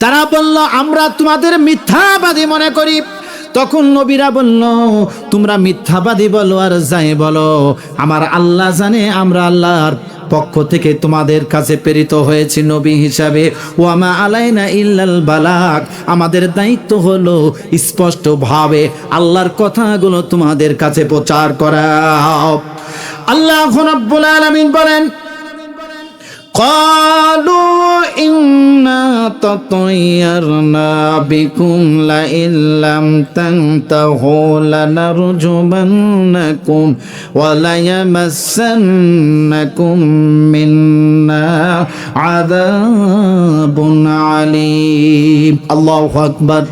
তারা বলল, আমরা তোমাদের মিথ্যাবাদী মনে করি। তখন নবীরা বলল, তোমরা মিথ্যাবাদী বলো আর যাই বলো, আমার আল্লাহ জানে আমরা আল্লাহর পক্ষ থেকে তোমাদের কাছে প্রেরিত হয়েছি নবী হিসাবে। ওয়ামা আলাইনা ইল্লাল বালাগ, আমাদের দায়িত্ব হলো স্পষ্টভাবে আল্লাহর কথাগুলো তোমাদের কাছে প্রচার করা। আল্লাহ রাব্বুল আলামিন বলেন, ক্বালু ইন্না তাতায়্যারনা বিকুম লা ইল্লাম তানতাহু লানারজুমান্নাকুম ওয়া লা ইয়ামাসসান্নাকুম মিন্না আযাবুন আলীম। আল্লাহু আকবার।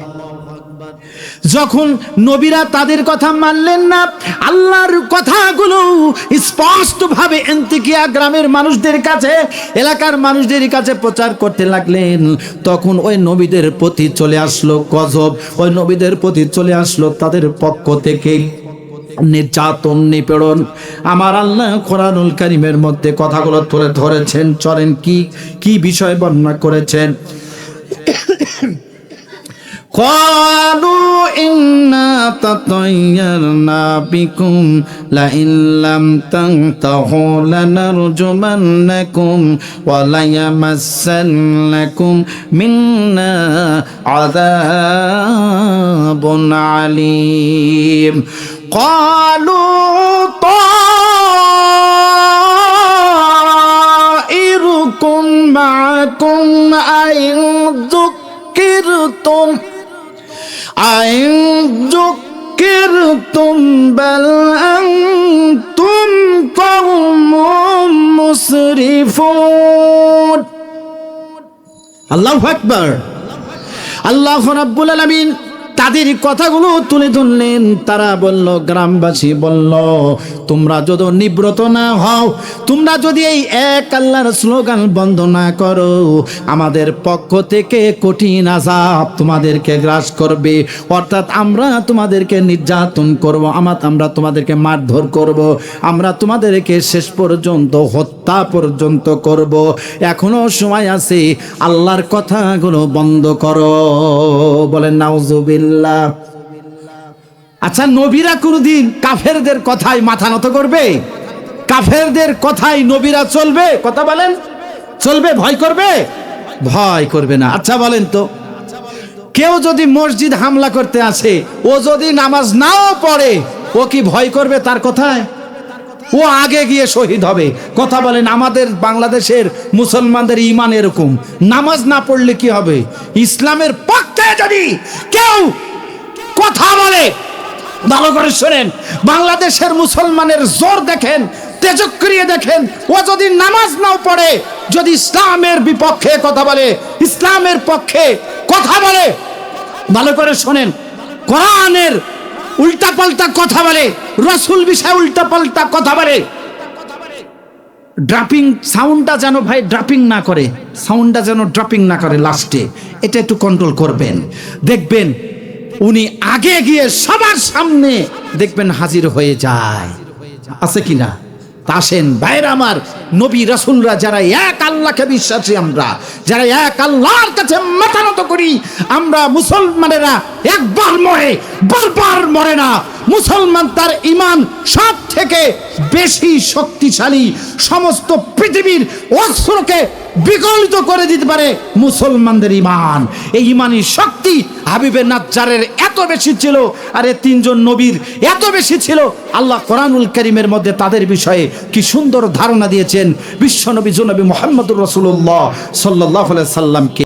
যখন নবীরা তাদের কথা মানলেন না, আল্লাহর কথাগুলো স্পষ্টভাবে এন্তিকিয়া গ্রামের মানুষদের কাছে, এলাকার মানুষদের কাছে প্রচার করতে লাগলেন, তখন ওই নবীদের প্রতি চলে আসলো গজব, ওই নবীদের প্রতি চলে আসলো তাদের পক্ষ থেকে নির্যাতন, নিপীড়ন। আমার আল্লাহ কোরআনুল কারীমের মধ্যে কথাগুলো তুলে ধরেছেন। চলেন কি বিষয় বর্ণনা করেছেন। قالوا إنا تطيرنا بكم لئن لم تنتهوا لنرجمنكم وليمسنكم منا عذاب عليم قالوا طائركم معكم أئن ذكرتم بل أنتم قوم مسرفون। আল্লাহু আকবার। আল্লাহ রাব্বুল আলামিন তাদের কথাগুলো তুলে ধরলেন। তারা বলল, গ্রামবাসী বলল, তোমরা যদি নিব্রত না হও, তোমরা যদি এই এক আল্লাহর স্লোগান বন্ধ না করো, আমাদের পক্ষ থেকে কঠিন আযাব তোমাদেরকে গ্রাস করবে। অর্থাৎ আমরা তোমাদেরকে নির্যাতন করব, আমরা তোমাদেরকে মারধর করব, আমরা তোমাদেরকে শেষ পর্যন্ত হত্যা পর্যন্ত করব। এখনো সময় আছে, আল্লাহর কথাগুলো বন্ধ করো। বলেন নাউজুবিল্লাহ। আচ্ছা, নবীরা কোনদিন কাফেরদের কথায় মাথা নত করবে? কাফেরদের কথায় নবীরা চলবে? কথা বলেন, চলবে? ভয় করবে? ভয় করবে না। আচ্ছা বলেন তো, কেউ যদি মসজিদ হামলা করতে আসে, ও যদি নামাজ নাও পড়ে, ও কি ভয় করবে তার কথায়? ও আগে গিয়ে শহীদ হবে। কথা বলেন, আমাদের বাংলাদেশের মুসলমানদের ঈমান এরকম, নামাজ না পড়লে কি হবে? ইসলামের পক্ষে যদি কেউ কথা বলে, ভালো করে শোনেন, বাংলাদেশের মুসলমানের জোর দেখেন, তেজক্রিয় দেখেন, ও যদি নামাজ নাও পড়ে, যদি ইসলামের বিপক্ষে কথা বলে, ইসলামের পক্ষে কথা বলে, ভালো করে শোনেন, কোরআনের উল্টাপাল্টা কথা বলে, রাসূল বিষয়ে উল্টাপাল্টা কথা বলে, ড্রাপিং সাউন্ডটা যেন ভাই ড্রাপিং না করে, সাউন্ডটা যেন ড্রাপিং না করে লাস্টে, এটা একটু কন্ট্রোল করবেন। দেখবেন উনি আগে গিয়ে সবার সামনে দেখবেন হাজির হয়ে যায়। আছে কিনা? আসেন ভাইরা আমার, নবী রাসূলরা যারা এক আল্লাহকে বিশ্বাসী, আমরা যারা এক আল্লাহর কাছে মাথা নত করি, আমরা মুসলমানেরা একবার মরে বারবার মরে না। মুসলমান তার ঈমান সব থেকে বেশি শক্তিশালী, সমস্ত পৃথিবীর অস্ত্রকে বিগলিত করে দিতে পারে মুসলমানদের ঈমান। এই ঈমানি শক্তি হাবিবে নাজ্জারের এত বেশি ছিল, আর এই তিনজন নবীর এত বেশি ছিল। আল্লাহ কোরআনুল কারীমের মধ্যে তাদের বিষয়ে কি সুন্দর ধারণা দিয়েছেন। বিশ্বনবী জনাবি মুহাম্মদুর রাসূলুল্লাহ সাল্লাল্লাহু আলাইহি সাল্লামকে